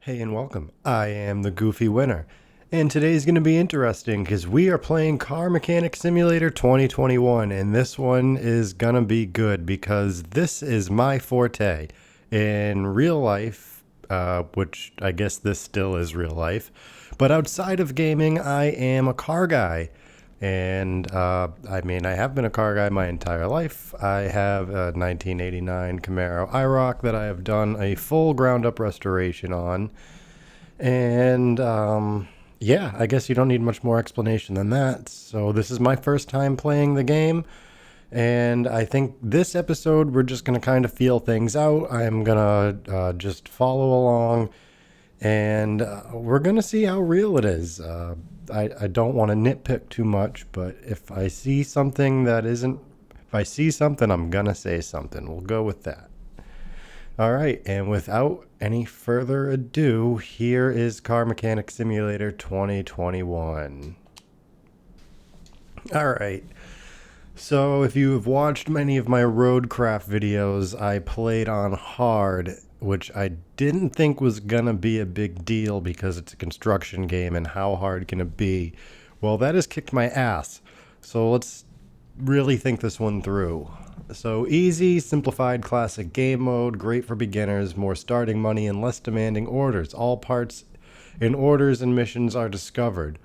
Hey and welcome. I am the Goofy Winner. And today's going to be interesting because we are playing Car Mechanic Simulator 2021. And this one is going to be good because this is my forte. In real life, which I guess this still is real life, but outside of gaming, I am a car guy. And I have been a car guy my entire life. I have a 1989 Camaro IROC that I have done a full ground up restoration on. And yeah, I guess you don't need much more explanation than that. So, this is my first time playing the game. And I think this episode, we're just going to kind of feel things out. I'm going to just follow along and we're going to see how real it is. I don't want to nitpick too much, but if I see something that isn't, if I see something, I'm going to say something. We'll go with that. All right, and without any further ado, here is Car Mechanic Simulator 2021. All right. So, if you have watched many of my roadcraft videos, I played on hard, which I didn't think was gonna be a big deal because it's a construction game and how hard can it be? Well, that has kicked my ass. So, let's really think this one through. So, easy, simplified classic game mode, great for beginners, more starting money, and less demanding orders. All parts in orders and missions are discovered.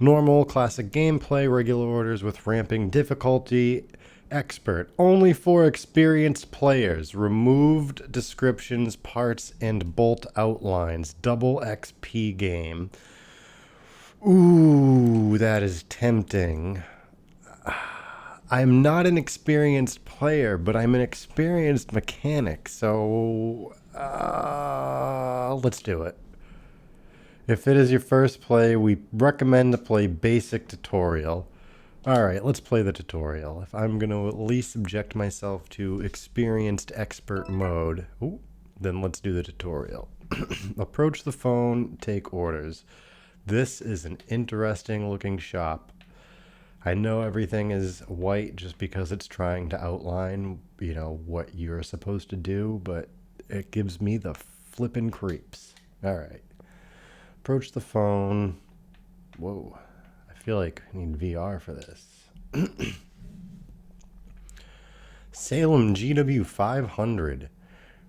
Normal, classic gameplay, regular orders with ramping difficulty. Expert, only for experienced players. Removed descriptions, parts, and bolt outlines. Double XP game. Ooh, that is tempting. I'm not an experienced player, but I'm an experienced mechanic, so let's do it. If it is your first play, we recommend to play basic tutorial. Alright, let's play the tutorial. If I'm going to at least subject myself to experienced expert mode, then let's do the tutorial. Approach the phone, take orders. This is an interesting looking shop. I know everything is white just because it's trying to outline, what you're supposed to do, but it gives me the flippin' creeps. Alright. Approach the phone. Whoa. I feel like I need VR for this. Salem GW 500.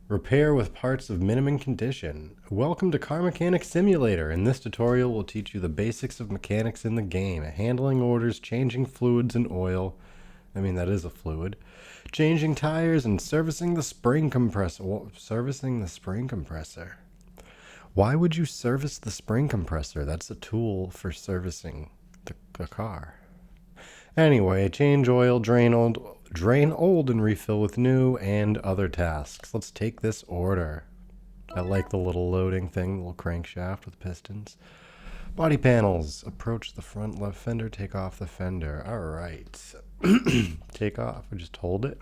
Repair with parts of minimum condition. Welcome to Car Mechanic Simulator. In this tutorial, we'll teach you the basics of mechanics in the game. Handling orders, changing fluids and oil. That is a fluid. Changing tires and servicing the spring compressor. Servicing the spring compressor. Why would you service the spring compressor? That's a tool for servicing the car. Anyway, change oil, drain old and refill with new, and other tasks. Let's take this order. I like the little loading thing, little crankshaft with pistons. Body panels. Approach the front left fender, take off the fender. All right. Take off. We just hold it.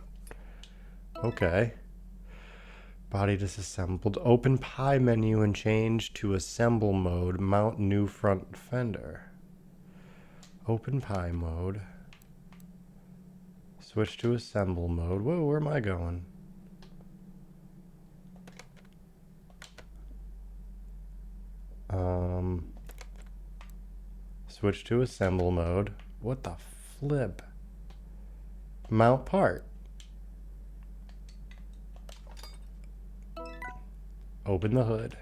Okay. Body disassembled. Open pie menu and change to assemble mode. Mount new front fender. Open pie mode. Switch to assemble mode. Whoa, where am I going? Switch to assemble mode. What the flip? Mount part. Open the hood.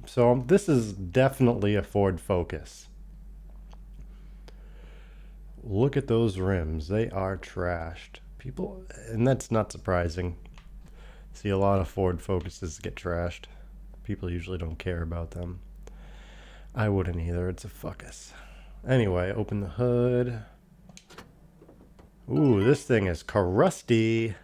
So this is definitely a Ford Focus. Look at those rims. They are trashed. People, and that's not surprising. See a lot of Ford Focuses get trashed. People usually don't care about them. I wouldn't either. It's a Focus. Anyway, open the hood. Ooh, this thing is crusty.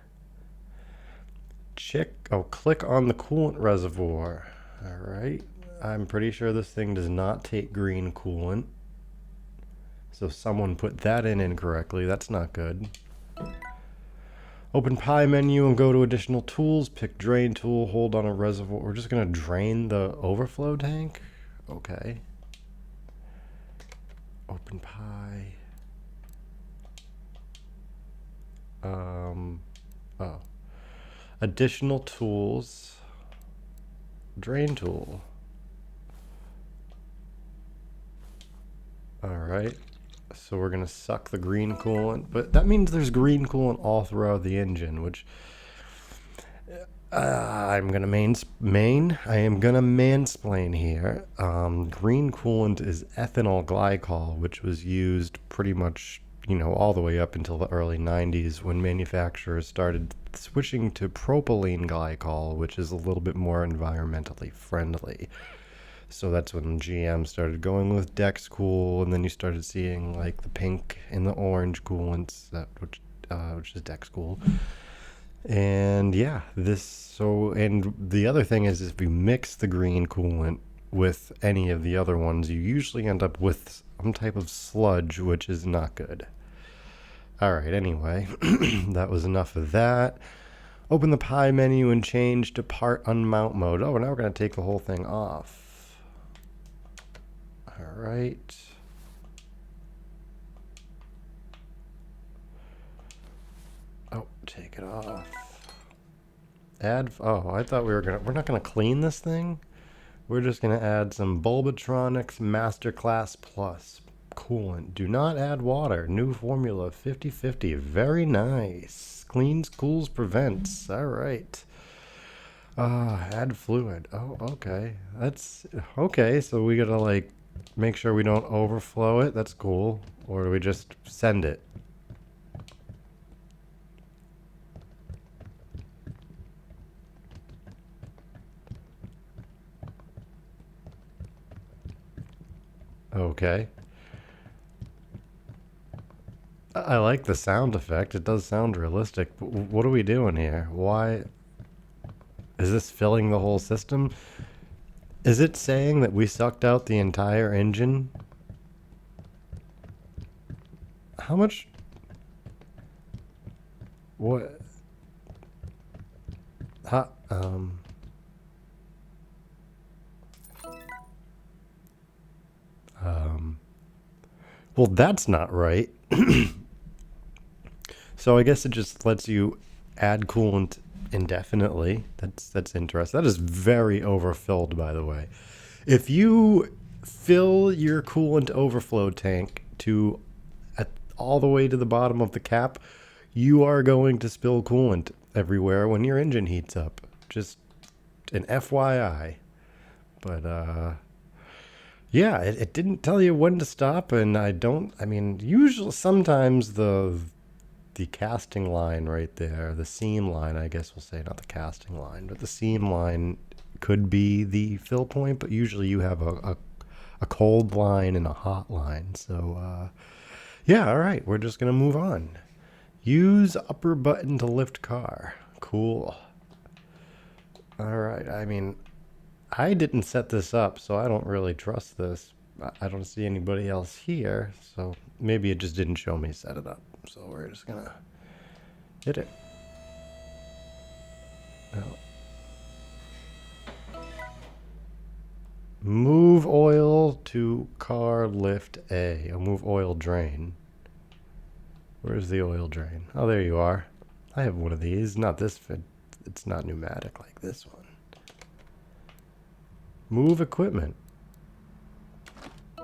Click on the coolant reservoir. All right. I'm pretty sure this thing does not take green coolant. So someone put that in incorrectly. That's not good. Open pie menu and go to additional tools. Pick drain tool, hold on a reservoir. We're just going to drain the overflow tank? Okay. Open pie. Oh. Additional tools. Drain tool. Alright. So we're going to suck the green coolant. But that means there's green coolant all throughout the engine, which... I'm gonna I am gonna mansplain here. Green coolant is ethanol glycol, which was used pretty much, all the way up until the early 90s when manufacturers started switching to propylene glycol, which is a little bit more environmentally friendly. So that's when GM started going with Dexcool, and then you started seeing like the pink and the orange coolants, which is Dexcool. And yeah, and the other thing is if you mix the green coolant with any of the other ones, you usually end up with some type of sludge, which is not good. Alright, anyway, that was enough of that. Open the pie menu and change to part unmount mode. Oh, now we're going to take the whole thing off. Alright. Oh, take it off. I thought we're not gonna clean this thing. We're just gonna add some Bulbatronics Masterclass Plus coolant. Do not add water. New formula 50/50. Very nice. Cleans, cools, prevents. All right. Add fluid. Oh, okay. That's okay. So we gotta like make sure we don't overflow it. That's cool. Or do we just send it? Okay. I like the sound effect. It does sound realistic. But what are we doing here? Why is this filling the whole system? Is it saying that we sucked out the entire engine? How much? What? How, well, that's not right. So I guess it just lets you add coolant indefinitely. That's interesting. That is very overfilled, by the way. If you fill your coolant overflow tank all the way to the bottom of the cap, you are going to spill coolant everywhere when your engine heats up. Just an FYI. But yeah, it didn't tell you when to stop, and usually sometimes the casting line right there, the seam line, I guess we'll say, not the casting line, but the seam line could be the fill point, but usually you have a cold line and a hot line. So, yeah, all right, we're just going to move on. Use upper button to lift car. Cool. All right, I didn't set this up, so I don't really trust this. I don't see anybody else here, so maybe it just didn't show me set it up. So we're just gonna hit it. Oh. Move oil to car lift A. I'll move oil drain. Where's the oil drain? Oh, there you are. I have one of these. Not this fit. It's not pneumatic like this one. Move equipment.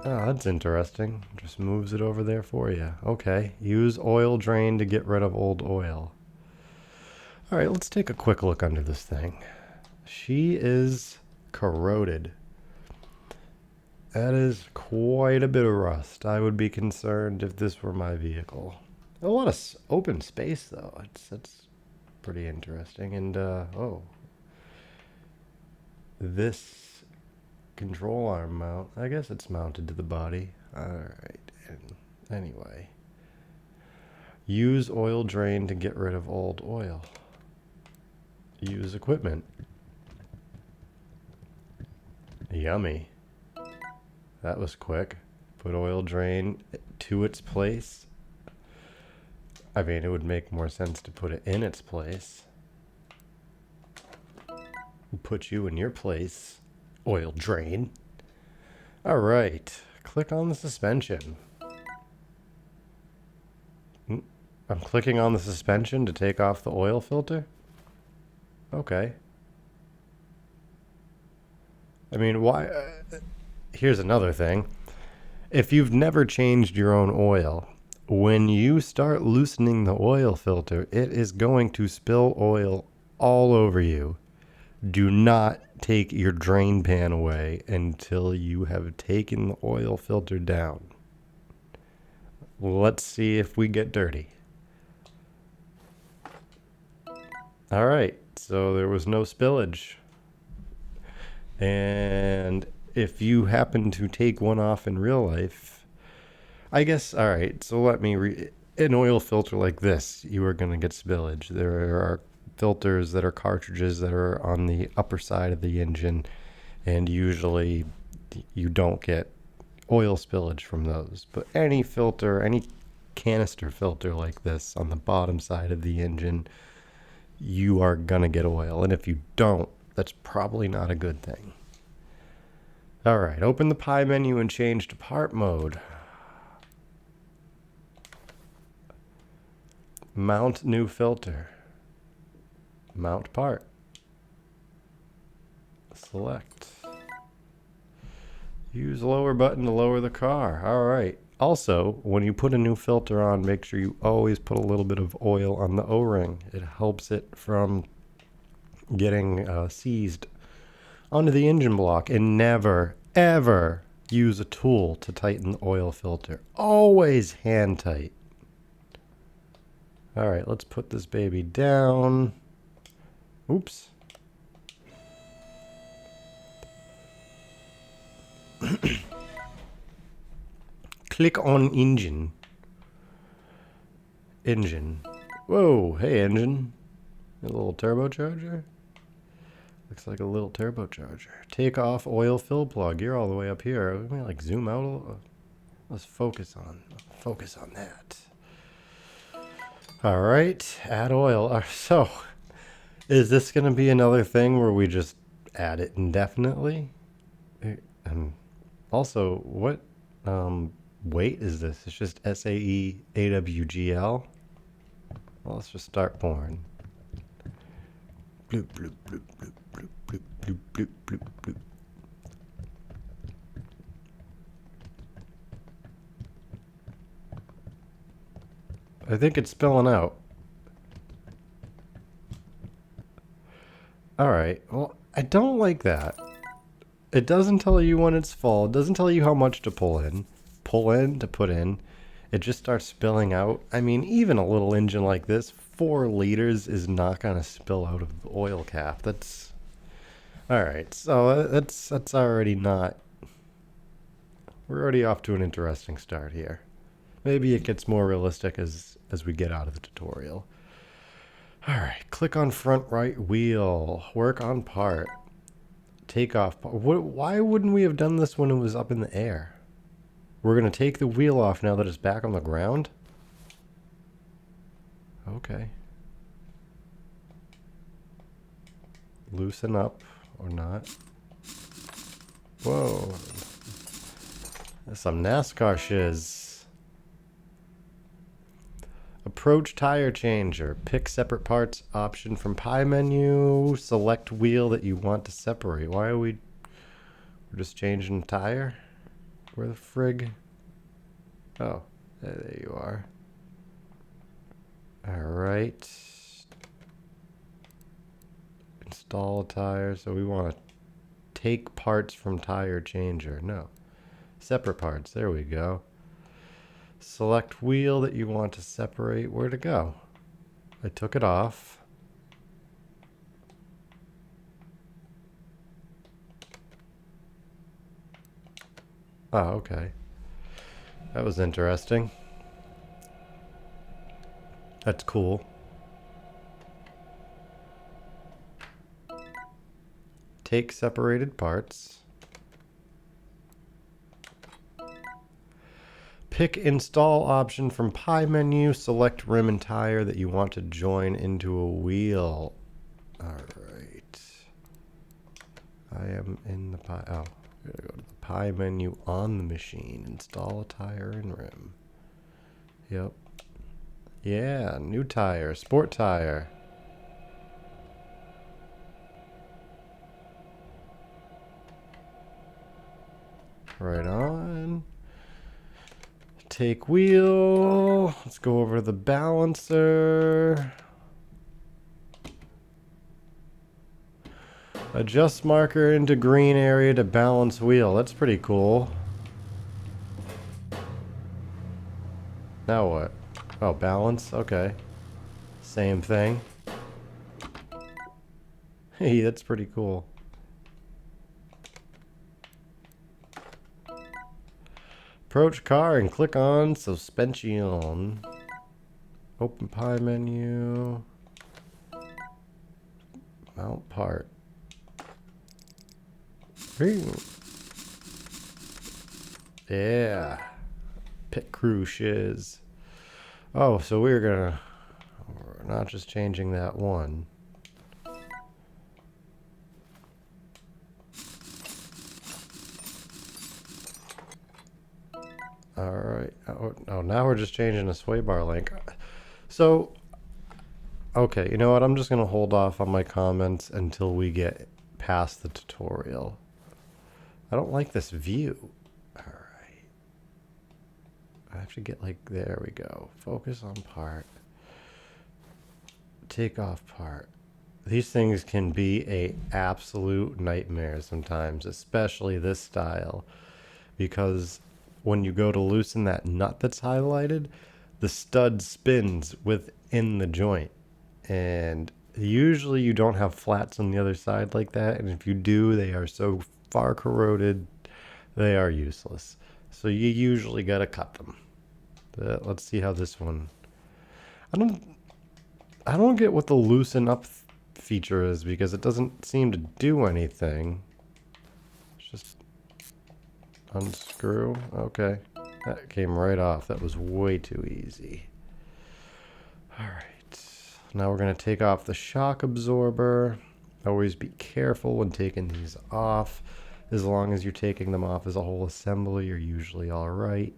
Oh, that's interesting. Just moves it over there for you. Okay. Use oil drain to get rid of old oil. All right, let's take a quick look under this thing. She is corroded. That is quite a bit of rust. I would be concerned if this were my vehicle. A lot of open space, though. That's pretty interesting. And, this control arm mount, I guess it's mounted to the body. Alright, and anyway. Use oil drain to get rid of old oil. Use equipment. Yummy. That was quick. Put oil drain to its place. It would make more sense to put it in its place. Put you in your place. Oil drain. All right. Click on the suspension. I'm clicking on the suspension to take off the oil filter. Okay. I mean, why? Here's another thing. If you've never changed your own oil, when you start loosening the oil filter, it is going to spill oil all over you. Do not take your drain pan away until you have taken the oil filter down. Let's see if we get dirty. All right, so there was no spillage. And if you happen to take one off in real life, I guess, all right, so let me an oil filter like this, you are going to get spillage. There are filters that are cartridges that are on the upper side of the engine, and usually you don't get oil spillage from those. But any filter, any canister filter like this on the bottom side of the engine, you are going to get oil. And if you don't, that's probably not a good thing. All right, open the Pi menu and change to part mode. Mount new filter. Mount part. Select. Use lower button to lower the car. All right. Also, when you put a new filter on, make sure you always put a little bit of oil on the O-ring. It helps it from getting seized onto the engine block. And never, ever use a tool to tighten the oil filter. Always hand tight. All right, let's put this baby down. Oops. Click on engine. Engine. Whoa, hey engine. A little turbocharger? Looks like a little turbocharger. Take off oil fill plug. You're all the way up here. Let me like zoom out a little. Let's focus on that. All right, add oil. So, is this going to be another thing where we just add it indefinitely? And also, what weight is this? It's just SAE AWGL. Well, let's just start pouring. Bloop, bloop, bloop, bloop, bloop, bloop, bloop, bloop, bloop, bloop. I think it's spilling out. Alright, well, I don't like that. It doesn't tell you when it's full. It doesn't tell you how much to pull in to put in. It just starts spilling out. I mean, even a little engine like this, 4 liters is not going to spill out of the oil cap. That's... Alright, so that's already not... We're already off to an interesting start here. Maybe it gets more realistic as we get out of the tutorial. Alright, click on front right wheel. Work on part. Take off. Why wouldn't we have done this when it was up in the air? We're going to take the wheel off now that it's back on the ground? Okay. Loosen up or not. Whoa. That's some NASCAR shiz. Approach tire changer. Pick separate parts option from Pi menu. Select wheel that you want to separate. Why are we're just changing the tire? Where the frig? Oh, there you are. All right. Install a tire. So we want to take parts from tire changer. No. Separate parts. There we go. Select wheel that you want to separate. Where to go? I took it off. Oh, okay. That was interesting. That's cool. Take separated parts. Pick install option from Pi menu. Select rim and tire that you want to join into a wheel. All right. I am in the Pi. Oh, I gotta go to the Pi menu on the machine. Install a tire and rim. Yep. Yeah, new tire, sport tire. Right on. Take wheel. Let's go over the balancer. Adjust marker into green area to balance wheel. That's pretty cool. Now what? Oh, balance? Okay. Same thing. Hey, that's pretty cool. Approach car and click on suspension. Open pie menu. Mount part. Yeah. Pit crew shiz. Oh, so we're not just changing that one. Alright. Oh, now we're just changing the sway bar link. So, okay, you know what? I'm just going to hold off on my comments until we get past the tutorial. I don't like this view. Alright. I have to get like, there we go. Focus on part. Take off part. These things can be a absolute nightmare sometimes, especially this style, because when you go to loosen that nut that's highlighted, the stud spins within the joint. And usually you don't have flats on the other side like that. And if you do, they are so far corroded, they are useless. So you usually got to cut them. Let's see how this one... I don't get what the loosen up feature is, because it doesn't seem to do anything. It's just... unscrew. Okay. That came right off. That was way too easy. Alright. Now we're going to take off the shock absorber. Always be careful when taking these off. As long as you're taking them off as a whole assembly, you're usually alright.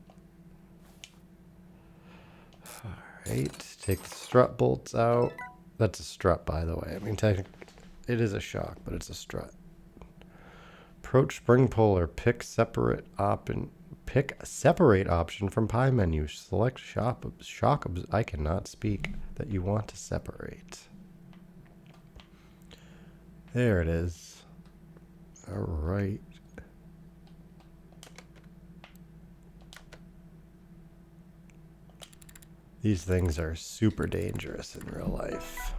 Alright. Take the strut bolts out. That's a strut, by the way. I mean, technically, it is a shock, but it's a strut. Approach spring puller. Pick separate option from pie menu. Select shock. I cannot speak. That you want to separate. There it is. All right. These things are super dangerous in real life.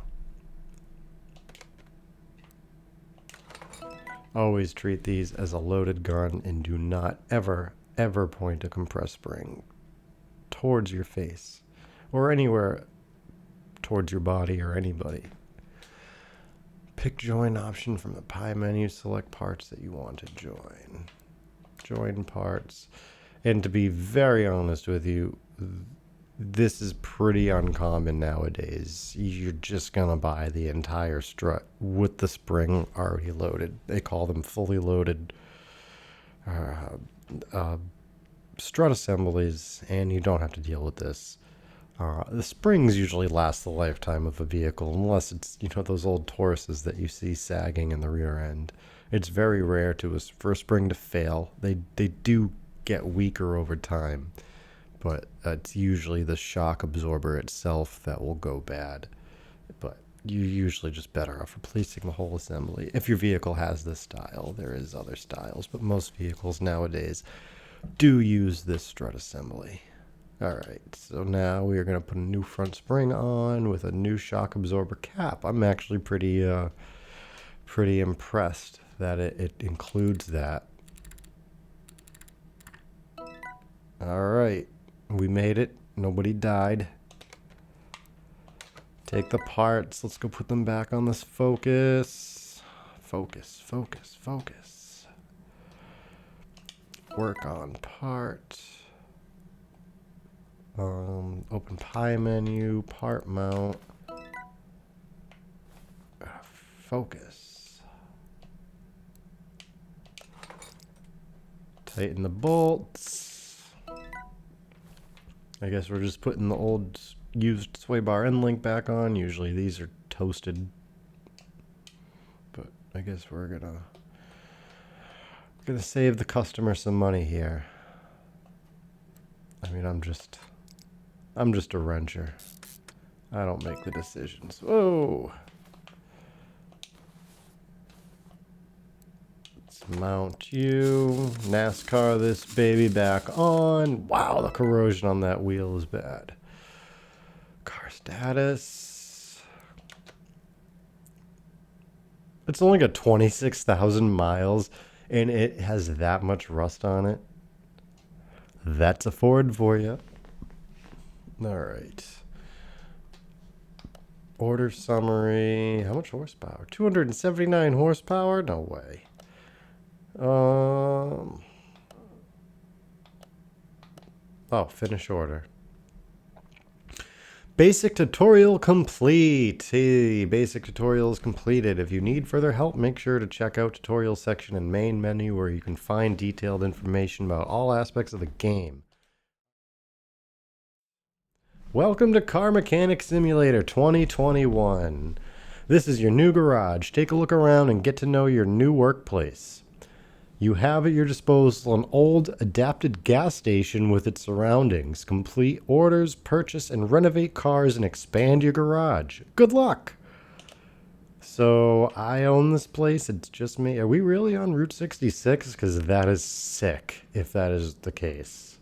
Always treat these as a loaded gun and do not ever point a compressed spring towards your face or anywhere towards your body or anybody. Pick join option from the pie menu. Select parts that you want to join. Join parts. And to be very honest with you, this is pretty uncommon nowadays. You're just gonna buy the entire strut with the spring already loaded. They call them fully loaded strut assemblies, and you don't have to deal with this. The springs usually last the lifetime of a vehicle, unless it's, you know, those old Tauruses that you see sagging in the rear end. It's very rare for a spring to fail. They do get weaker over time, but it's usually the shock absorber itself that will go bad. But you're usually just better off replacing the whole assembly. If your vehicle has this style, there is other styles, but most vehicles nowadays do use this strut assembly. Alright, so now we are going to put a new front spring on with a new shock absorber cap. I'm actually pretty impressed that it includes that. Alright, we made it. Nobody died. Take the parts. Let's go put them back on this focus. Focus. Work on part. Open pie menu, part mount. Focus. Tighten the bolts. I guess we're just putting the old used sway bar end link back on. Usually these are toasted, but I guess we're gonna Gonna save the customer some money here. I mean, I'm just a wrencher. I don't make the decisions. Whoa! Let's mount you. NASCAR this baby back on. Wow, the corrosion on that wheel is bad. Car status. It's only got 26,000 miles and it has that much rust on it. That's a Ford for you. All right. Order summary. How much horsepower? 279 horsepower? No way. Oh, finish order. Basic tutorial complete. Hey, basic tutorial is completed. If you need further help, make sure to check out tutorial section in main menu where you can find detailed information about all aspects of the game. Welcome to Car Mechanic Simulator 2021. This is your new garage. Take a look around and get to know your new workplace. You have at your disposal an old, adapted gas station with its surroundings. Complete orders, purchase, and renovate cars and expand your garage. Good luck! So, I own this place. It's just me. Are we really on Route 66? Because that is sick, if that is the case.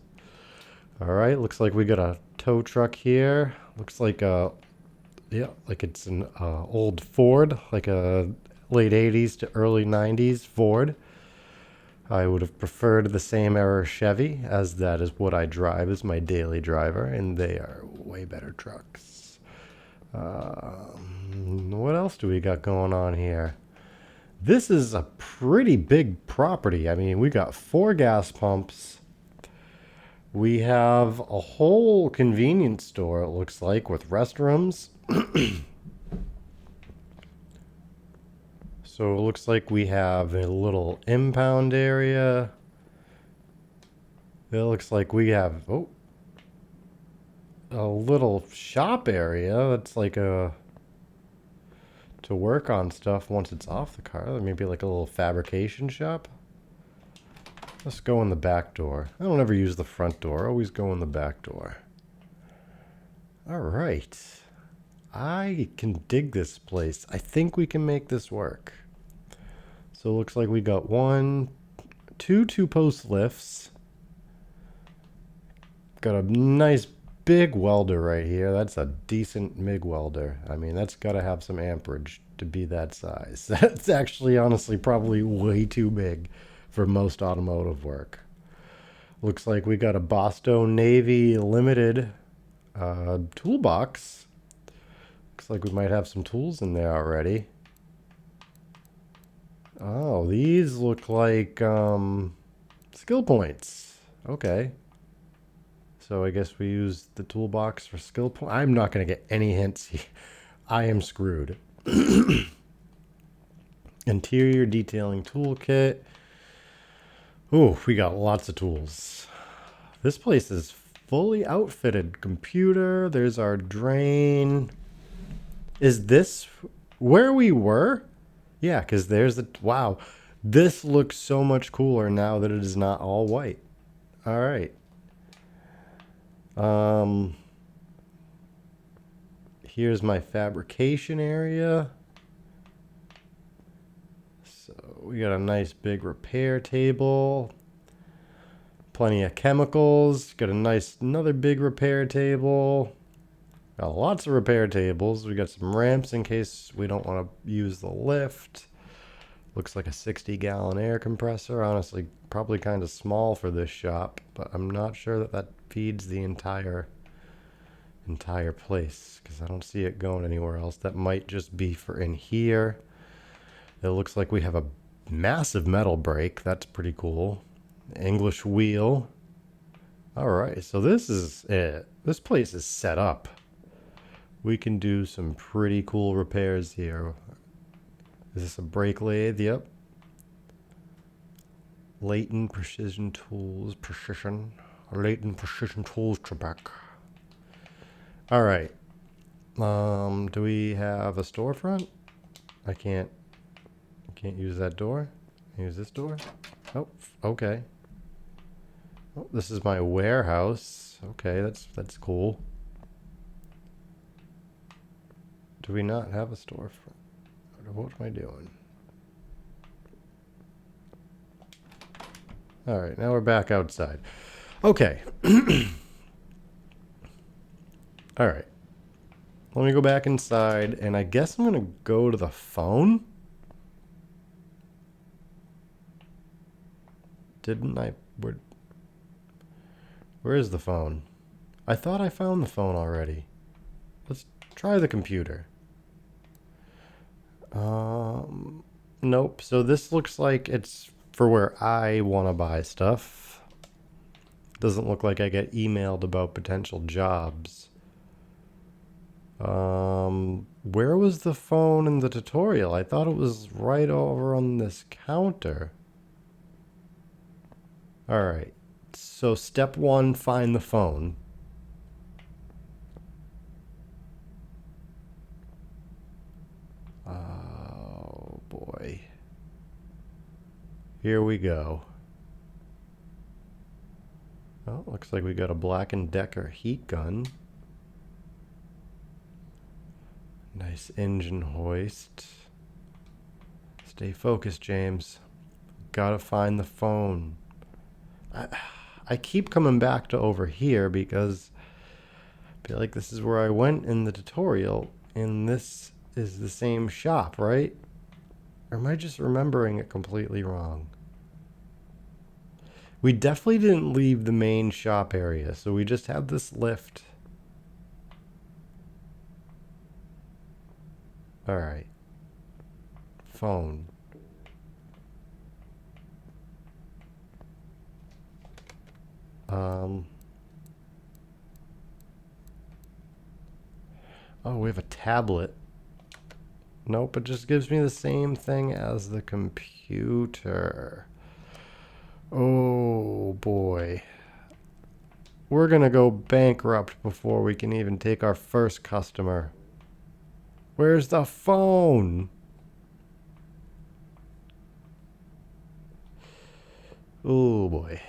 Alright, looks like we got a tow truck here. Looks like like it's an old Ford, like a late 80s to early 90s Ford. I would have preferred the same era Chevy, as that is what I drive as my daily driver, and they are way better trucks. What else do we got going on here? This is a pretty big property. I mean, we got 4 gas pumps. We have a whole convenience store, it looks like, with restrooms. So it looks like we have a little impound area. It looks like we have a little shop area. That's like to work on stuff once it's off the car. Maybe like a little fabrication shop. Let's go in the back door. I don't ever use the front door. I always go in the back door. All right. I can dig this place. I think we can make this work. So it looks like we got 2 two-post lifts. Got a nice big welder right here. That's a decent MIG welder. I mean, that's got to have some amperage to be that size. That's actually, honestly, probably way too big for most automotive work. Looks like we got a Bosto Navy Limited toolbox. Looks like we might have some tools in there already. Oh, these look like skill points. Okay. So I guess we use the toolbox for skill points. I'm not going to get any hints here. I am screwed. Interior detailing toolkit. Ooh, we got lots of tools. This place is fully outfitted. Computer, there's our drain. Is this where we were? Yeah, because there's the... Wow. This looks so much cooler now that it is not all white. All right. Here's my fabrication area. So we got a nice big repair table. Plenty of chemicals. Got a nice another big repair table. Got lots of repair tables. We got some ramps in case we don't want to use the lift. Looks like a 60-gallon air compressor. Honestly, probably kind of small for this shop, but I'm not sure that that feeds the entire place because I don't see it going anywhere else. That might just be for in here. It looks like we have a massive metal brake. That's pretty cool. English wheel. All right, so this is it. This place is set up. We can do some pretty cool repairs here. Is this a brake lathe? Yep. Leighton Precision Tools. Leighton Precision Tools, Trebek. All right. Do we have a storefront? I can't use that door. Use this door. Oh, okay. Oh, this is my warehouse. Okay, that's cool. Do we not have a storefront? What am I doing? All right, now we're back outside. Okay. All right. Let me go back inside, and I guess I'm going to go to the phone? Didn't I? Where is the phone? I thought I found the phone already. Let's try the computer. Nope. So this looks like it's for where I want to buy stuff. Doesn't look like I get emailed about potential jobs. Where was the phone in the tutorial? I thought it was right over on this counter. All right. So step 1, find the phone. Oh boy. Here we go. Oh, looks like we got a Black & Decker heat gun. Nice engine hoist. Stay focused, James. Gotta find the phone. I keep coming back to over here because I feel like this is where I went in the tutorial, and this is the same shop, right? Or am I just remembering it completely wrong? We definitely didn't leave the main shop area, so we just have this lift. Alright. Phone. Oh, we have a tablet. Nope, it just gives me the same thing as the computer. Oh boy. We're gonna go bankrupt before we can even take our first customer. Where's the phone? Oh boy.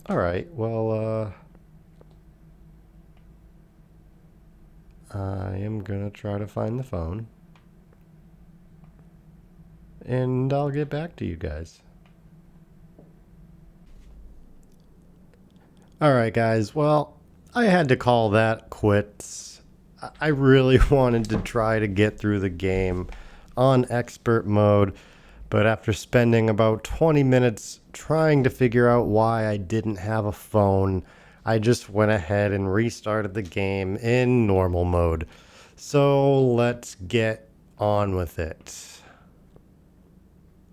Alright, well, I am gonna try to find the phone. And I'll get back to you guys. Alright guys, well, I had to call that quits. I really wanted to try to get through the game on expert mode, but after spending about 20 minutes trying to figure out why I didn't have a phone, I just went ahead and restarted the game in normal mode. So let's get on with it.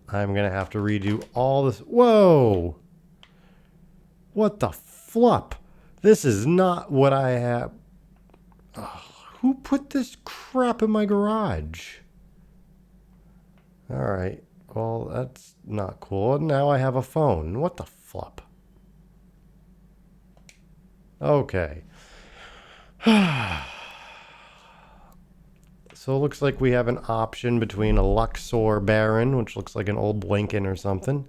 I'm gonna have to redo all this. Whoa! What the flup? This is not what I have. Ugh, who put this crap in my garage? Alright, well, that's not cool. Now I have a phone. What the flup? Okay. So it looks like we have an option between a Luxor Baron, which looks like an old Lincoln or something,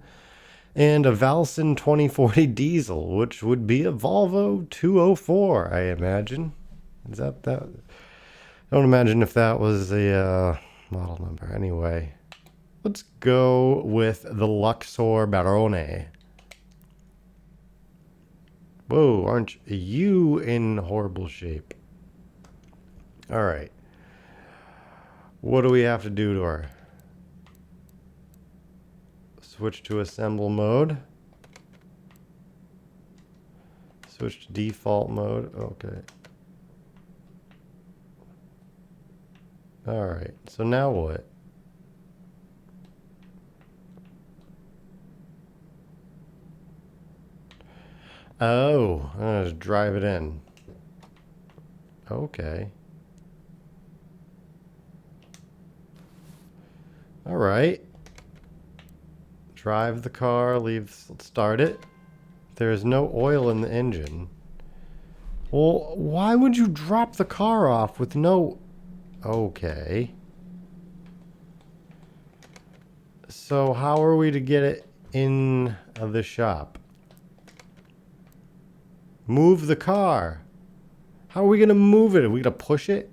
and a Valsin 2040 diesel, which would be a Volvo 204, I imagine. Is that? I don't imagine if that was the model number. Anyway, let's go with the Luxor Barone. Whoa, aren't you in horrible shape? All right. What do we have to do to her? Switch to assemble mode. Switch to default mode. Okay. Alright, so now what? Oh, I'm gonna just drive it in. Okay. Alright. Drive the car, start it. There is no oil in the engine. Well, why would you drop the car off with no... Okay. So how are we to get it in the shop? Move the car. How are we going to move it? Are we going to push it?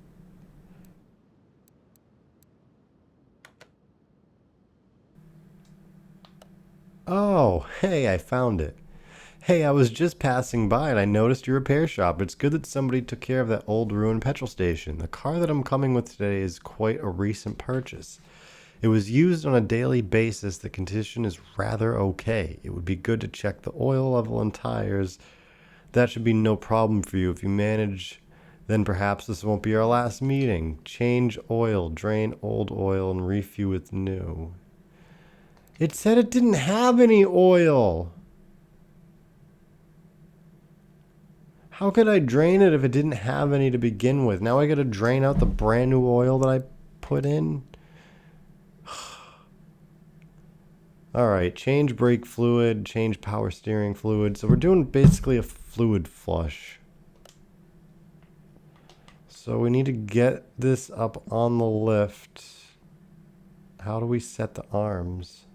Oh, hey, I found it. Hey, I was just passing by and I noticed your repair shop. It's good that somebody took care of that old ruined petrol station. The car that I'm coming with today is quite a recent purchase. It was used on a daily basis. The condition is rather okay. It would be good to check the oil level and tires. That should be no problem for you. If you manage, then perhaps this won't be our last meeting. Change oil, drain old oil, and refuel with new. It said it didn't have any oil. How could I drain it if it didn't have any to begin with? Now I gotta drain out the brand new oil that I put in? Alright, change brake fluid, change power steering fluid. So we're doing basically a fluid flush. So we need to get this up on the lift. How do we set the arms?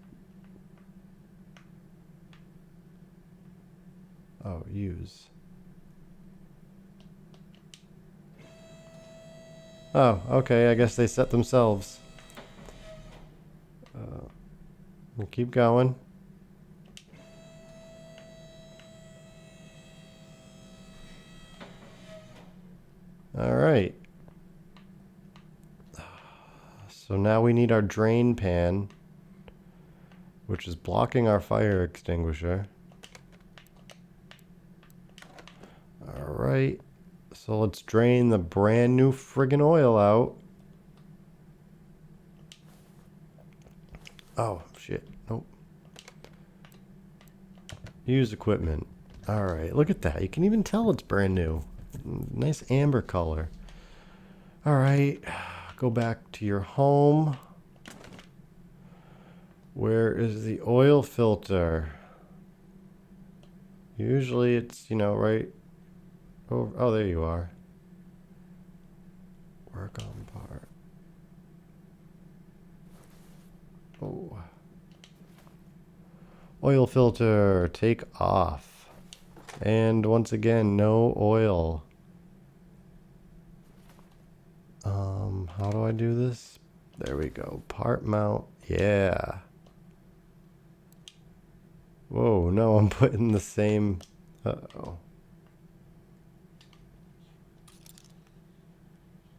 Oh, use. Oh, okay, I guess they set themselves. We'll keep going. Alright. So now we need our drain pan, which is blocking our fire extinguisher. Alright. So let's drain the brand new friggin' oil out. Oh, shit. Nope. Use equipment. Alright, look at that. You can even tell it's brand new. Nice amber color. Alright, go back to your home. Where is the oil filter? Usually it's, you know, right over. Oh, there you are. Work on part. Oh. Oil filter, take off. And once again, no oil. How do I do this? There we go. Part mount. Yeah. Whoa, no, I'm putting the same. Uh-oh.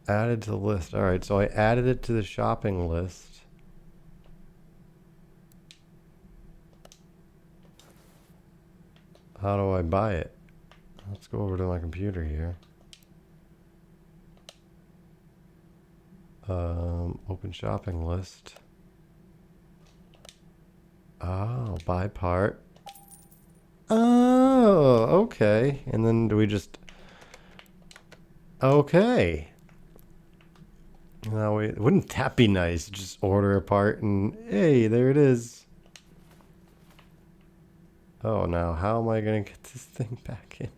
Added to the list. Alright, so I added it to the shopping list. How do I buy it? Let's go over to my computer here. Open shopping list. Oh, buy part. Oh, okay. And then do we just... Okay. Now, wouldn't that be nice? Just order a part and hey, there it is. Oh, now how am I gonna get this thing back in?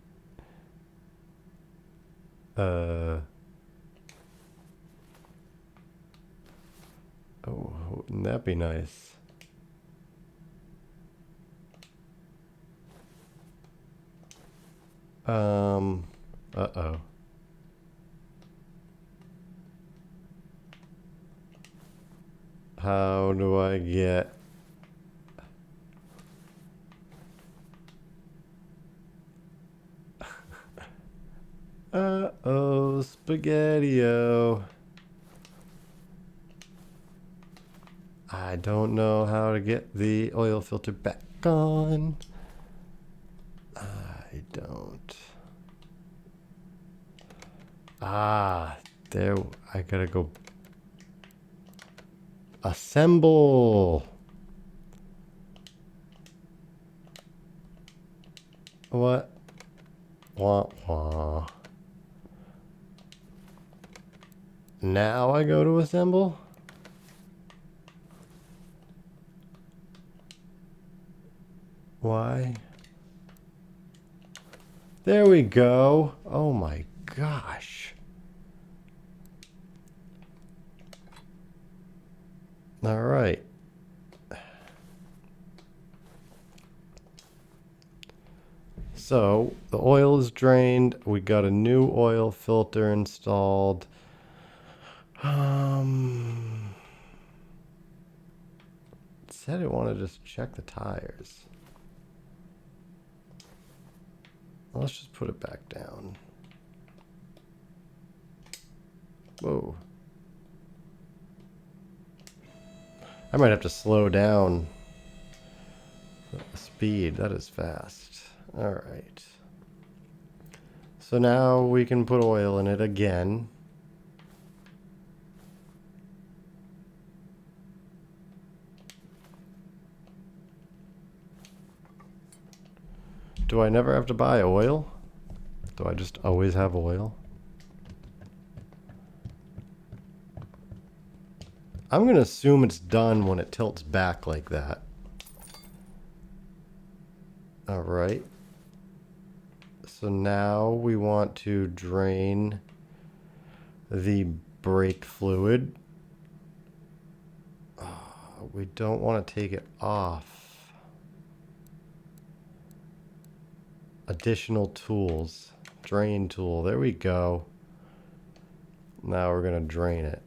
Oh, wouldn't that be nice? Uh-oh. How do I get... Uh-oh, Spaghetti-O. I don't know how to get the oil filter back on. I don't. Ah, there, I gotta go. Assemble. What? Wah, wah. Now I go to assemble? Why? There we go. Oh my gosh. All right. So the oil is drained. We got a new oil filter installed. It said it wanted to just check the tires. Let's just put it back down. Whoa. I might have to slow down the speed. That is fast. All right. So now we can put oil in it again. Do I never have to buy oil? Do I just always have oil? I'm going to assume it's done when it tilts back like that. All right. So now we want to drain the brake fluid. We don't want to take it off. Additional tools. Drain tool. There we go. Now we're going to drain it.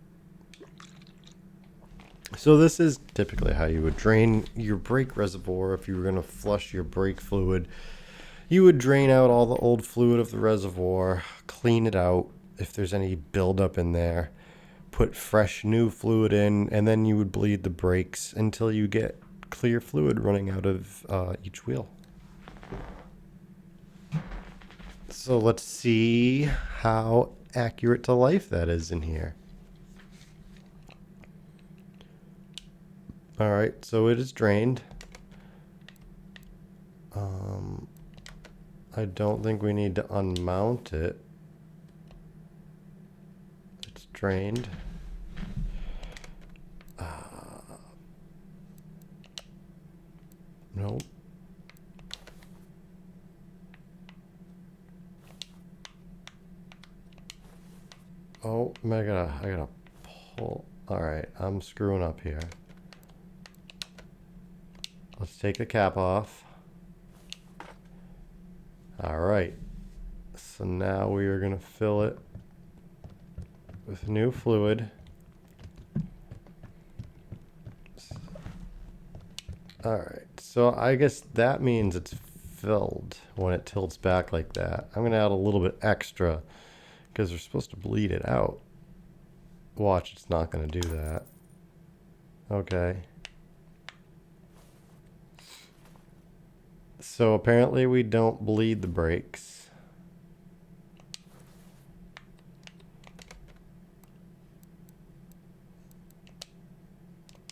So this is typically how you would drain your brake reservoir. If you were going to flush your brake fluid, you would drain out all the old fluid of the reservoir, clean it out if there's any buildup in there, put fresh new fluid in, and then you would bleed the brakes until you get clear fluid running out of each wheel. So let's see how accurate to life that is in here. All right, so it is drained. I don't think we need to unmount it. It's drained. Nope. Oh, I gotta pull. All right, I'm screwing up here. Let's take the cap off. All right. So now we are gonna fill it with new fluid. All right. So I guess that means it's filled when it tilts back like that. I'm gonna add a little bit extra because we're supposed to bleed it out. Watch, it's not gonna do that. Okay. So apparently we don't bleed the brakes.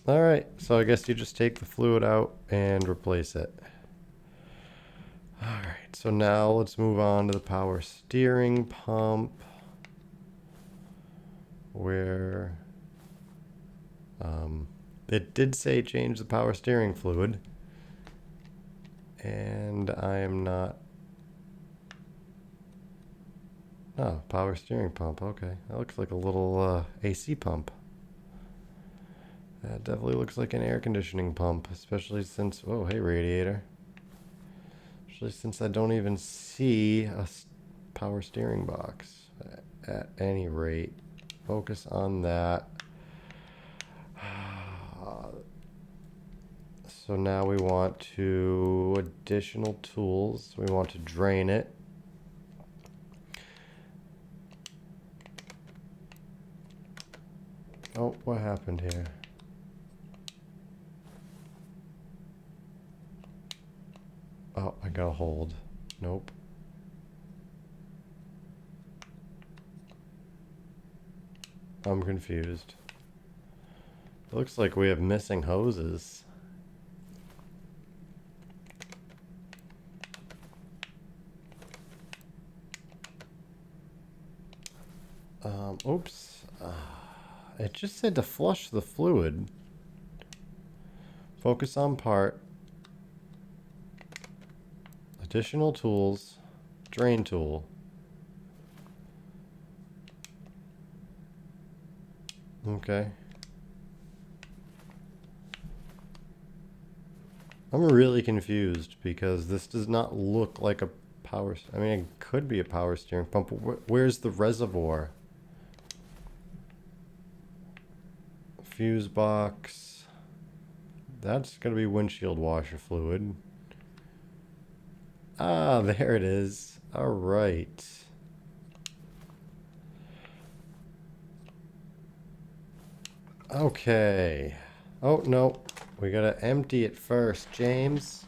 All right, so I guess you just take the fluid out and replace it. All right, so now let's move on to the power steering pump, where it did say change the power steering fluid. And I am not. Oh, power steering pump. Okay. That looks like a little AC pump. That definitely looks like an air conditioning pump, especially since. Oh, hey, radiator. Especially since I don't even see a power steering box. At any rate, focus on that. So now we want to additional tools. We want to drain it. Oh, what happened here? Oh, I got a hold. Nope. I'm confused. Looks like we have missing hoses. Oops. It just said to flush the fluid. Focus on part. Additional tools. Drain tool. Okay. I'm really confused because this does not look like a power. I mean, it could be a power steering pump. Where's the reservoir? Fuse box. That's going to be windshield washer fluid. Ah, there it is. All right. Okay. Oh, no. We got to empty it first, James.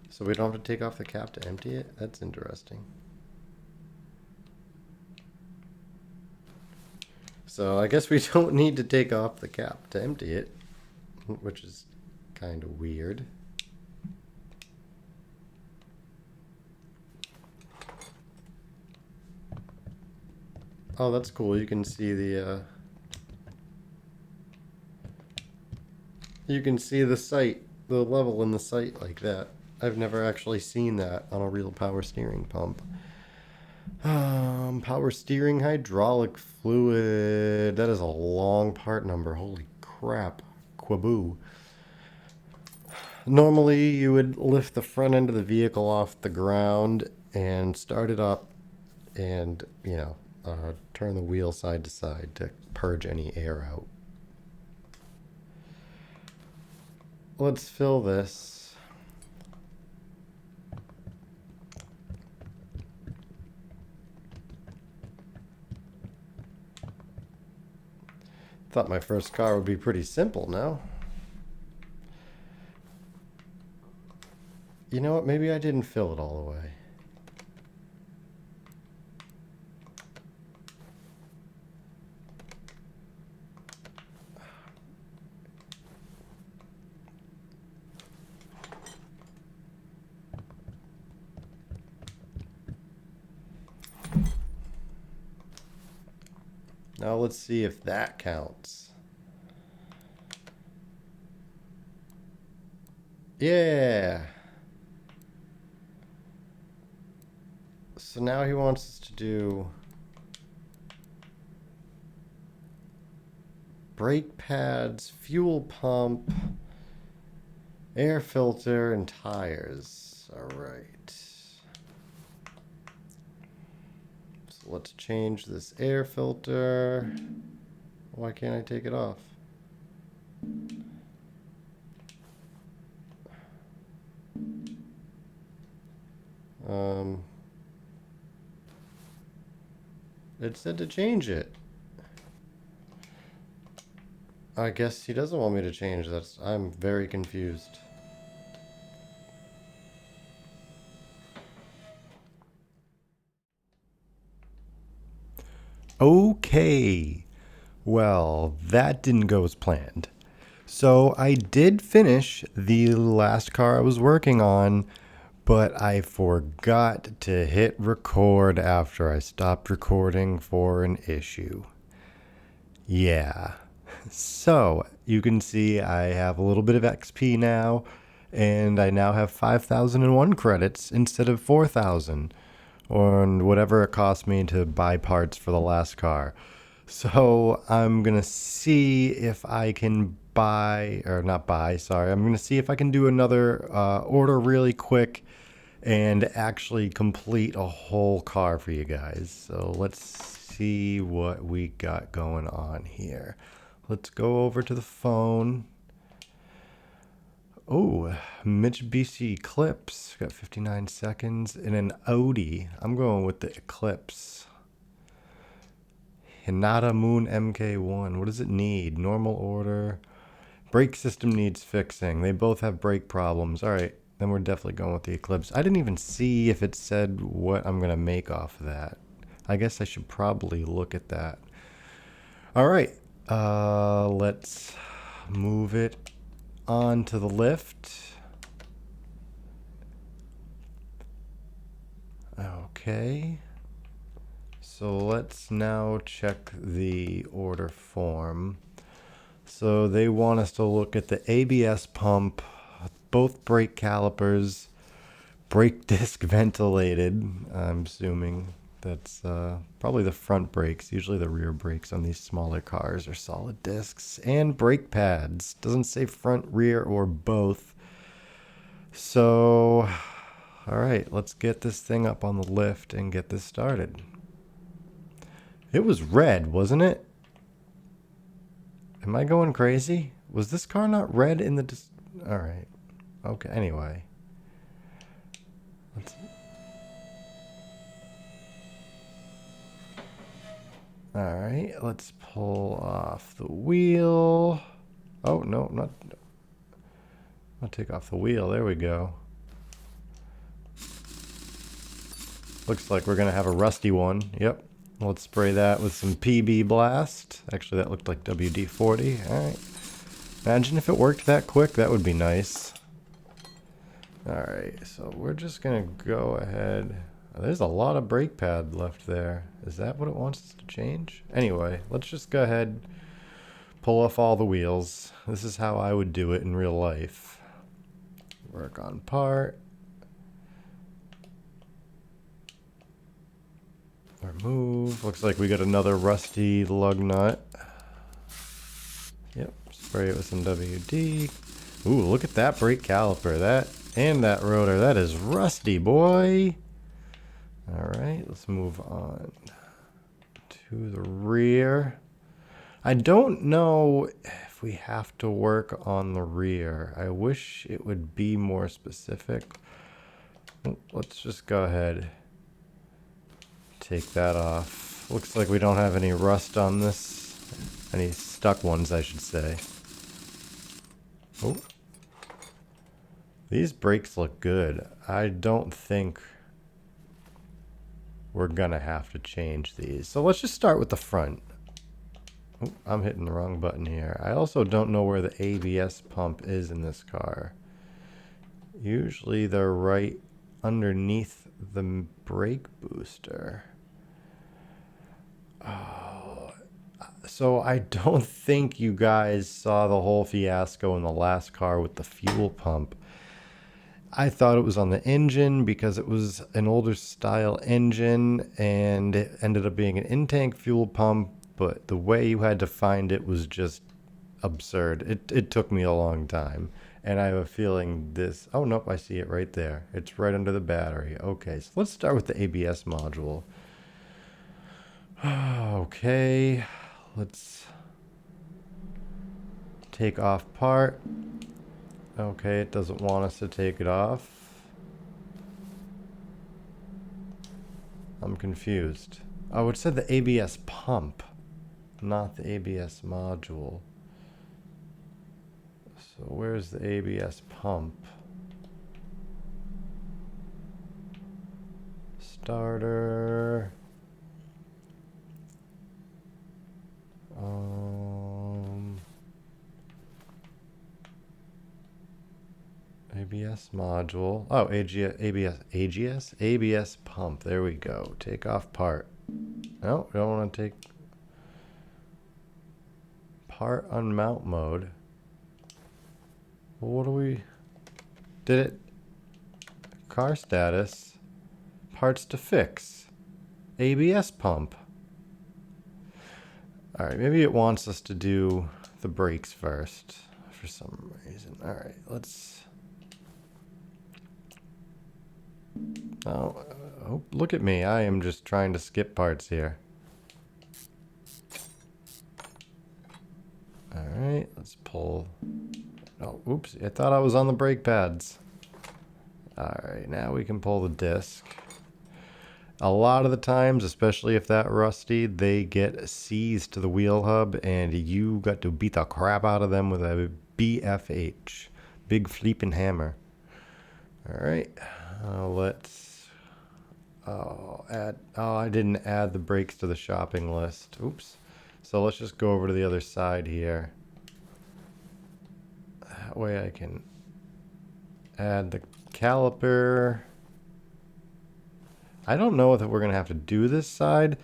So we don't have to take off the cap to empty it? That's interesting. So I guess we don't need to take off the cap to empty it, which is kind of weird. Oh, that's cool. You can see the sight, the level in the sight like that. I've never actually seen that on a real power steering pump. Power steering hydraulic fluid. That is a long part number. Holy crap. Quaboo. Normally, you would lift the front end of the vehicle off the ground and start it up and, turn the wheel side to side to purge any air out. Let's fill this. Thought my first car would be pretty simple now. You know what? Maybe I didn't fill it all the way. Now let's see if that counts. Yeah. So now he wants us to do brake pads, fuel pump, air filter, and tires. All right. Let's change this air filter. Why can't I take it off? It said to change it. I guess he doesn't want me to change that. I'm very confused. Okay. Well, that didn't go as planned. So I did finish the last car I was working on, but I forgot to hit record after I stopped recording for an issue. Yeah. So you can see I have a little bit of XP now, and I now have 5,001 credits instead of 4,000. Or whatever it cost me to buy parts for the last car. So I'm going to see if I can I'm going to see if I can do another order really quick and actually complete a whole car for you guys. So let's see what we got going on here. Let's go over to the phone. Oh, Mitsubishi Eclipse. Got 59 seconds. And an Audi. I'm going with the Eclipse. Hinata Moon MK1. What does it need? Normal order. Brake system needs fixing. They both have brake problems. All right, then we're definitely going with the Eclipse. I didn't even see if it said what I'm going to make off of that. I guess I should probably look at that. All right, let's move it onto the lift. Okay. So let's now check the order form. So they want us to look at the ABS pump, both brake calipers, brake disc ventilated. I'm assuming that's probably the front brakes. Usually the rear brakes on these smaller cars are solid discs. And brake pads. Doesn't say front, rear, or both. So Alright, let's get this thing up on the lift and get this started. It was red, wasn't it? Am I going crazy? Was this car not red in the... Alright. Okay, anyway. Alright, let's pull off the wheel. Oh, no, not... I'll take off the wheel. There we go. Looks like we're going to have a rusty one. Yep. Let's spray that with some PB Blast. Actually, that looked like WD-40. Alright. Imagine if it worked that quick. That would be nice. Alright, so we're just going to go ahead. There's a lot of brake pad left there. Is that what it wants us to change? Anyway, let's just go ahead, pull off all the wheels. This is how I would do it in real life. Work on part. Remove. Looks like we got another rusty lug nut. Yep. Spray it with some WD. Ooh, look at that brake caliper. That and that rotor. That is rusty, boy. Alright, let's move on to the rear. I don't know if we have to work on the rear. I wish it would be more specific. Let's just go ahead. Take that off. Looks like we don't have any rust on this. Any stuck ones, I should say. Oh. These brakes look good. I don't think we're gonna have to change these. So let's just start with the front. Oh, I'm hitting the wrong button here. I also don't know where the ABS pump is in this car. Usually they're right underneath the brake booster. Oh, so I don't think you guys saw the whole fiasco in the last car with the fuel pump. I thought it was on the engine because it was an older style engine and it ended up being an in-tank fuel pump, but the way you had to find it was just absurd. It took me a long time, and I have a feeling this... Oh, nope, I see it right there. It's right under the battery. Okay, so let's start with the ABS module. Okay, let's take off part. Okay, it doesn't want us to take it off. I'm confused. Oh, it said the ABS pump, not the ABS module. So where's the ABS pump? Starter. ABS module. Oh, ABS pump. There we go. Take off part. No, we don't want to take part on mount mode. Well, what do we... Did it... Car status. Parts to fix. ABS pump. Alright, maybe it wants us to do the brakes first for some reason. Alright, let's... Oh, look at me. I am just trying to skip parts here. Alright, let's pull... Oh, oops. I thought I was on the brake pads. Alright, now we can pull the disc. A lot of the times, especially if that rusty, they get seized to the wheel hub and you got to beat the crap out of them with a BFH. Big flipping hammer. Alright, let's... Oh, I didn't add the brakes to the shopping list. Oops. So let's just go over to the other side here. That way I can add the caliper. I don't know if we're going to have to do this side.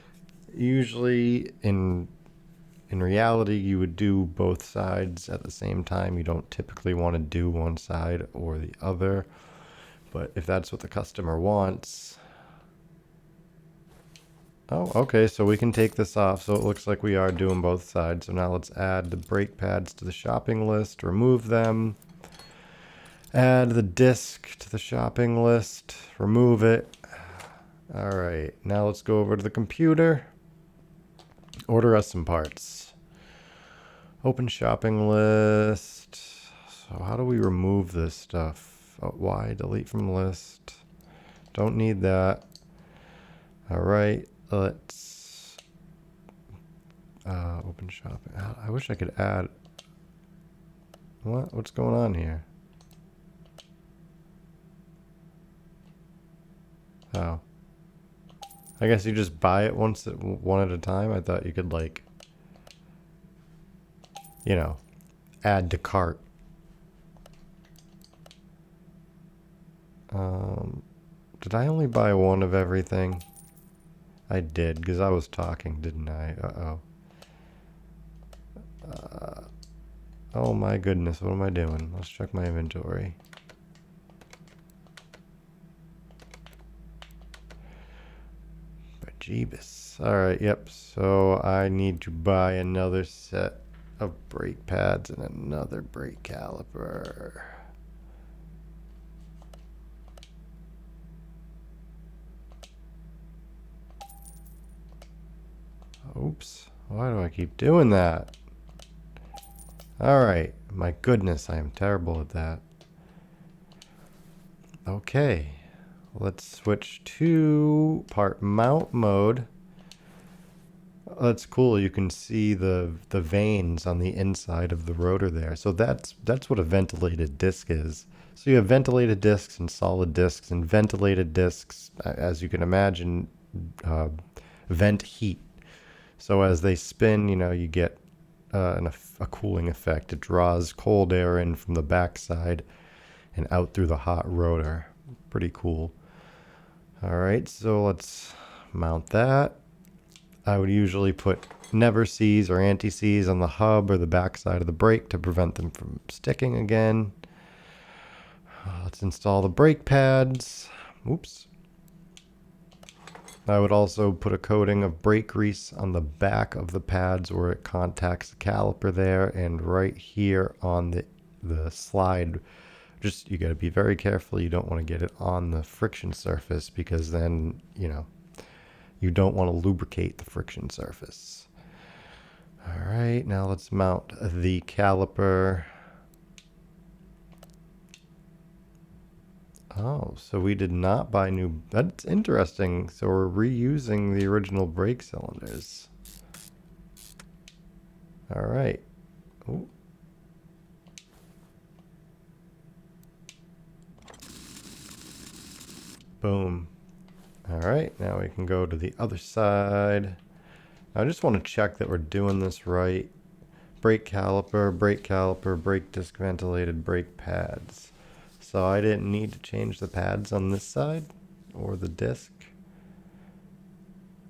Usually, in reality, you would do both sides at the same time. You don't typically want to do one side or the other. But if that's what the customer wants... Oh, okay, so we can take this off. So it looks like we are doing both sides. So now let's add the brake pads to the shopping list, remove them. Add the disc to the shopping list. Remove it. All right, now let's go over to the computer. Order us some parts. Open shopping list. So how do we remove this stuff? Oh, why? Delete from list. Don't need that. All right, let's open shopping. I wish I could add. What? What's going on here? Oh. I guess you just buy it one at a time. I thought you could, like, you know, add to cart. Did I only buy one of everything? I did, because I was talking, didn't I? Uh-oh. Oh my goodness, what am I doing? Let's check my inventory. Jeebus. Alright, yep. So I need to buy another set of brake pads and another brake caliper. Oops. Why do I keep doing that? Alright. My goodness, I am terrible at that. Okay. Let's switch to part mount mode. That's cool. You can see the vanes on the inside of the rotor there. So that's what a ventilated disc is. So you have ventilated discs and solid discs, and ventilated discs, as you can imagine, vent heat. So as they spin, you know, you get a cooling effect. It draws cold air in from the backside and out through the hot rotor. Pretty cool. All right, so let's mount that. I would usually put never seize or anti-seize on the hub or the backside of the brake to prevent them from sticking again. Let's install the brake pads. Oops. I would also put a coating of brake grease on the back of the pads where it contacts the caliper there, and right here on the slide. Just, you got to be very careful. You don't want to get it on the friction surface, because then, you know, you don't want to lubricate the friction surface. All right, now let's mount the caliper. Oh, so we did not buy new. That's interesting. So we're reusing the original brake cylinders. All right. Ooh. Boom. All right, now we can go to the other side. I just want to check that we're doing this right. Brake caliper, brake disc ventilated, brake pads. So I didn't need to change the pads on this side or the disc.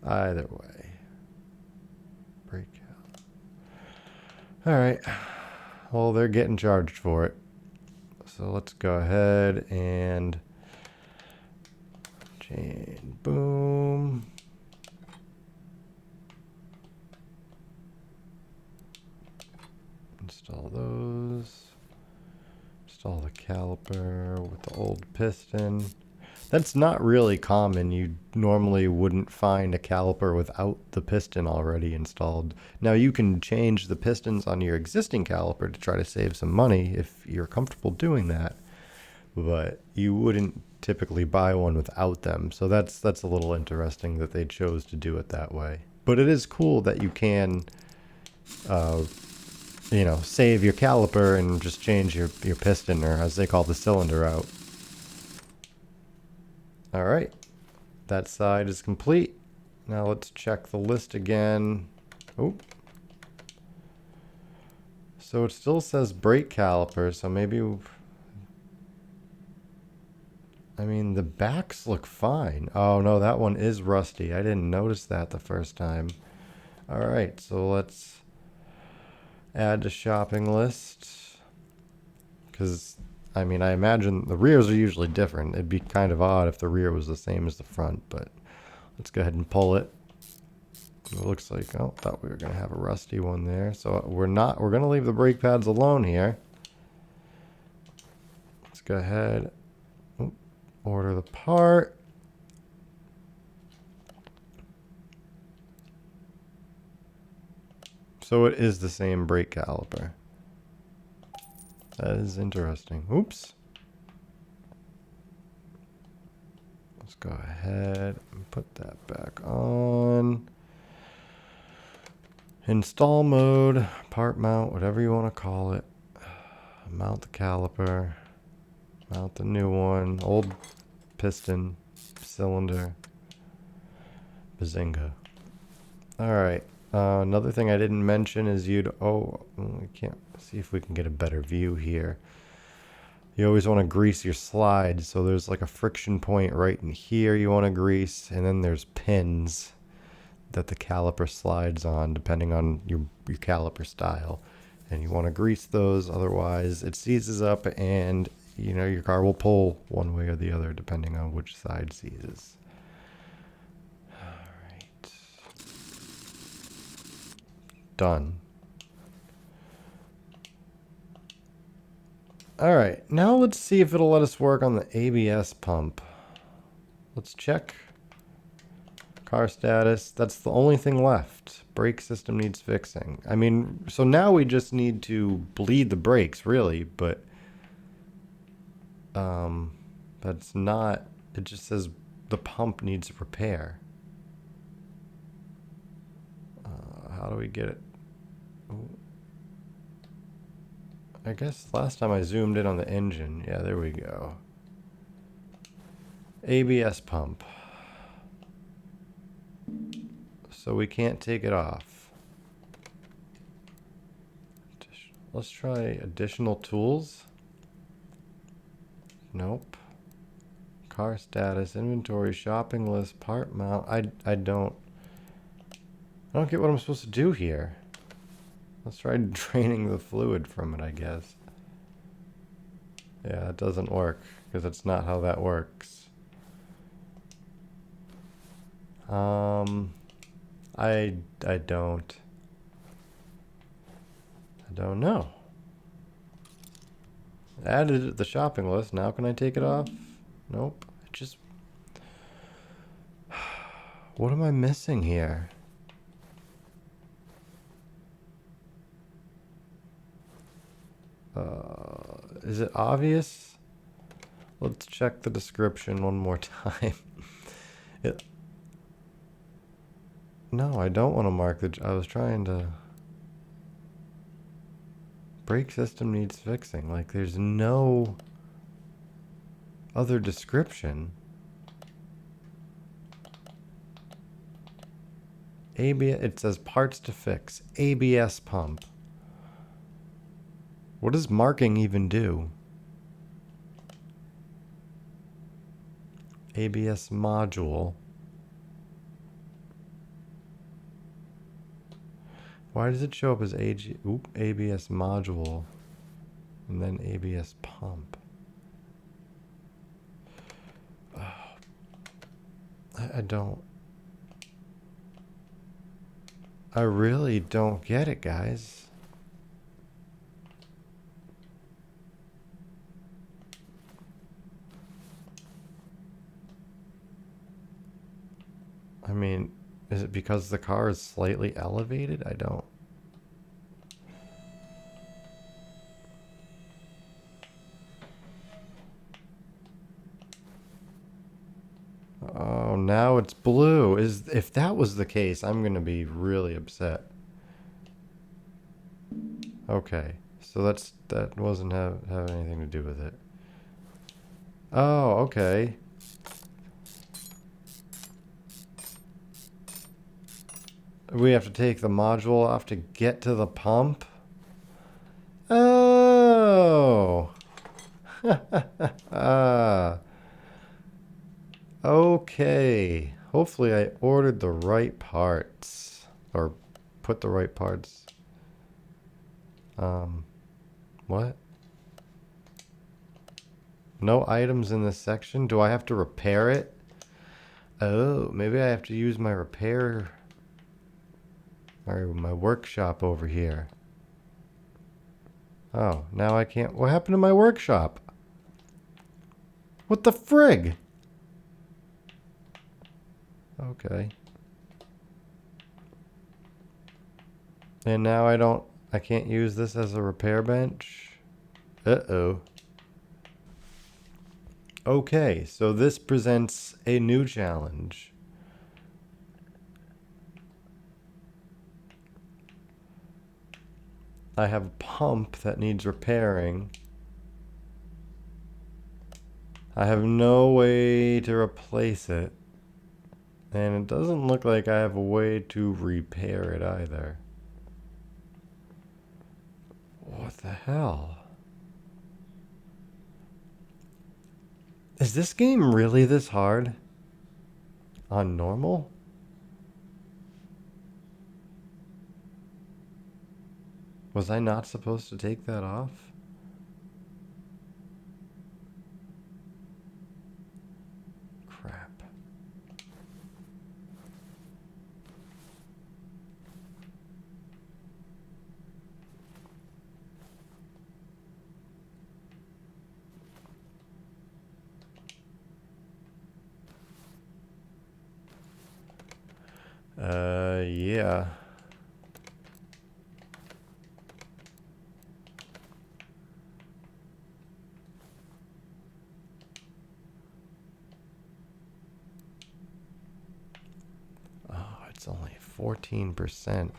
Either way. Brake caliper. All right. Well, they're getting charged for it. So let's go ahead and chain, boom. Install those. Install the caliper with the old piston. That's not really common. You normally wouldn't find a caliper without the piston already installed. Now you can change the pistons on your existing caliper to try to save some money if you're comfortable doing that, but you wouldn't typically buy one without them. So that's a little interesting that they chose to do it that way. But it is cool that you can you know, save your caliper and just change your piston, or as they call the cylinder, out. All right, that side is complete. Now let's check the list again. Oh, so it still says brake caliper, so maybe, I mean, the backs look fine. Oh no, that one is rusty. I didn't notice that the first time. All right, so let's add to shopping list, because I mean, I imagine the rears are usually different. It'd be kind of odd if the rear was the same as the front, but let's go ahead and pull it. It looks like, oh, thought we were going to have a rusty one there. So we're not, we're going to leave the brake pads alone here. Let's go ahead, order the part. So it is the same brake caliper. That is interesting. Oops. Let's go ahead and put that back on. Install mode, part mount, whatever you want to call it. Mount the caliper. Mount the new one. Old piston, cylinder. Bazinga. Alright. Another thing I didn't mention is we can't see if we can get a better view here. You always want to grease your slides, so there's like a friction point right in here you want to grease, and then there's pins that the caliper slides on depending on your caliper style, and you want to grease those, otherwise it seizes up and your car will pull one way or the other depending on which side seizes. Alright. Done. Alright, now let's see if it'll let us work on the ABS pump. Let's check. Car status, that's the only thing left. Brake system needs fixing. I mean, so now we just need to bleed the brakes, really, but that's not, it just says the pump needs repair. How do we get it? Ooh. I guess last time I zoomed in on the engine. Yeah, there we go. ABS pump. So we can't take it off. Let's try additional tools. Nope. Car status, inventory, shopping list, part mount. I don't get what I'm supposed to do here. Let's try draining the fluid from it, I guess. Yeah, it doesn't work because that's not how that works. I don't know. Added it to the shopping list. Now can I take it off? Nope. It just... What am I missing here? Is it obvious? Let's check the description one more time. No, I don't want to mark the... I was trying to... Brake system needs fixing. Like, there's no other description. ABS... It says parts to fix. ABS pump. What does marking even do? ABS module. Why does it show up as ABS module and then ABS pump? Oh, I don't... I really don't get it, guys. I mean, is it because the car is slightly elevated? I don't. Oh, now it's blue. If that was the case, I'm going to be really upset. Okay. So that wasn't have anything to do with it. Oh, okay. We have to take the module off to get to the pump? Oh. Okay. Hopefully I ordered the right parts. Or put the right parts. What? No items in this section? Do I have to repair it? Oh, maybe I have to use my repair... my workshop over here. Oh, now I can't... What happened to my workshop? What the frig? Okay. And now I can't use this as a repair bench? Uh-oh. Okay, so this presents a new challenge. I have a pump that needs repairing. I have no way to replace it. And it doesn't look like I have a way to repair it either. What the hell? Is this game really this hard? On normal? Was I not supposed to take that off? Crap. Yeah. Oh, it's only 14%.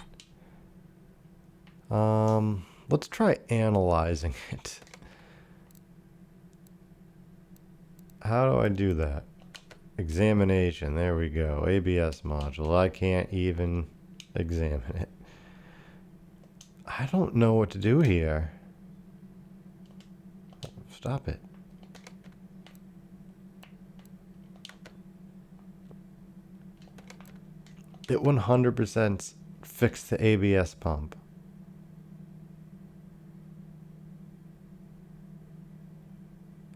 Let's try analyzing it. How do I do that? Examination, there we go. ABS module. I can't even examine it. I don't know what to do here. Stop it. It 100% fixed the ABS pump.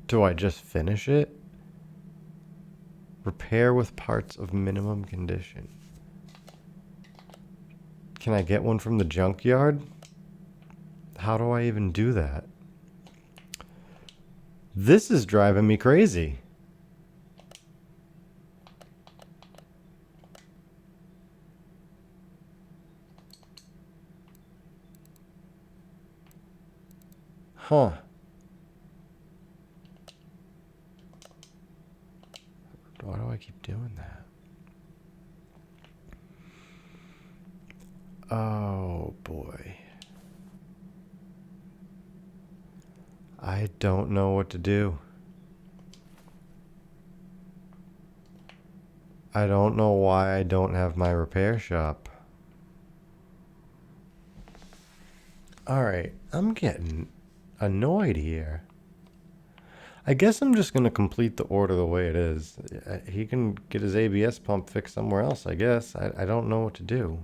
Do I just finish it? Repair with parts of minimum condition. Can I get one from the junkyard? How do I even do that? This is driving me crazy. Huh. Why do I keep doing that? Oh boy. I don't know what to do. I don't know why I don't have my repair shop. Alright, I'm getting annoyed here. I guess I'm just going to complete the order the way it is. He can get his ABS pump fixed somewhere else, I guess. I don't know what to do.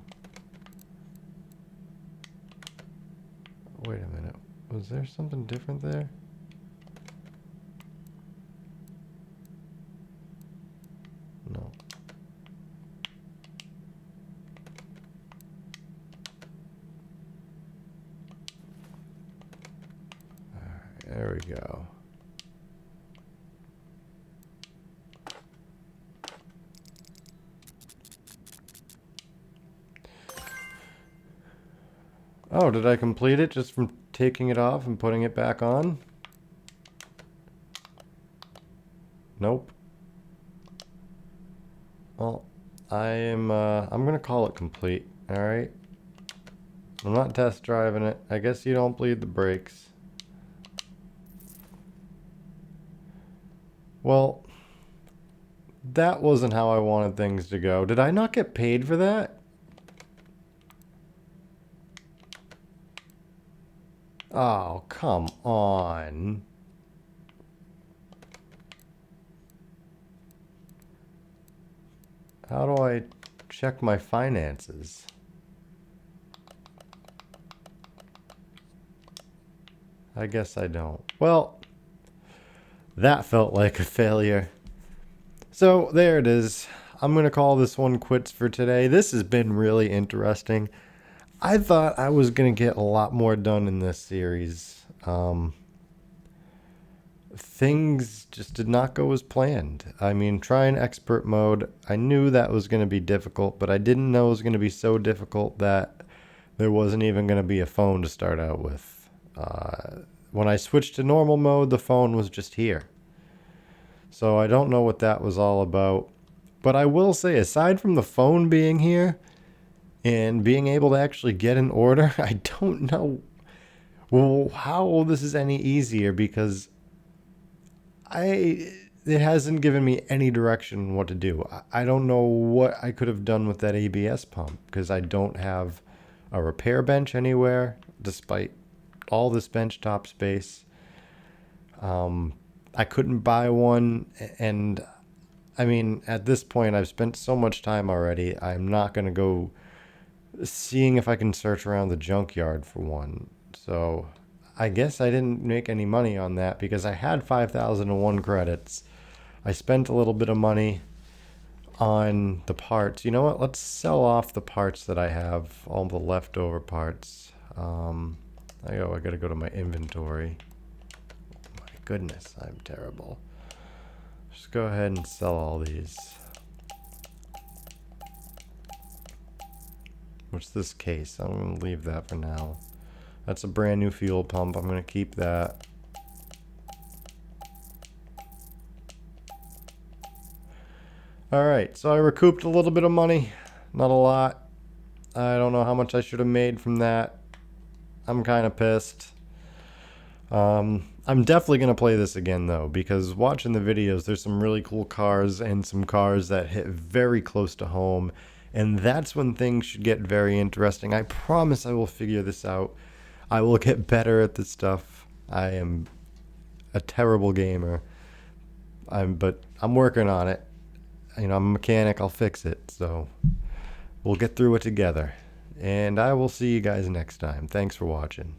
Wait a minute. Was there something different there? No. Alright, there we go. Oh, did I complete it just from taking it off and putting it back on? Nope. Well, I'm gonna call it complete, alright? I'm not test driving it. I guess you don't bleed the brakes. Well, that wasn't how I wanted things to go. Did I not get paid for that? Oh, come on. How do I check my finances? I guess I don't. Well, that felt like a failure. So there it is. I'm going to call this one quits for today. This has been really interesting. I thought I was going to get a lot more done in this series. things just did not go as planned. I mean, trying expert mode, I knew that was going to be difficult, but I didn't know it was going to be so difficult that there wasn't even going to be a phone to start out with. When I switched to normal mode, the phone was just here. So I don't know what that was all about. But I will say, aside from the phone being here and being able to actually get an order, I don't know how this is any easier because it hasn't given me any direction what to do. I don't know what I could have done with that ABS pump because I don't have a repair bench anywhere, despite all this bench top space. I couldn't buy one, and I mean, at this point, I've spent so much time already. I'm not gonna go seeing if I can search around the junkyard for one. So I guess I didn't make any money on that because I had 5,001 credits. I spent a little bit of money on the parts. You know what? Let's sell off the parts that I have, all the leftover parts. I gotta go to my inventory. My goodness, I'm terrible. Just go ahead and sell all these. What's this case? I'm gonna leave that for now. That's a brand new fuel pump. I'm gonna keep that. Alright, so I recouped a little bit of money. Not a lot. I don't know how much I should have made from that. I'm kind of pissed. I'm definitely going to play this again, though, because watching the videos, there's some really cool cars and some cars that hit very close to home. And that's when things should get very interesting. I promise I will figure this out. I will get better at this stuff. I am a terrible gamer. But I'm working on it. I'm a mechanic. I'll fix it. So we'll get through it together. And I will see you guys next time. Thanks for watching.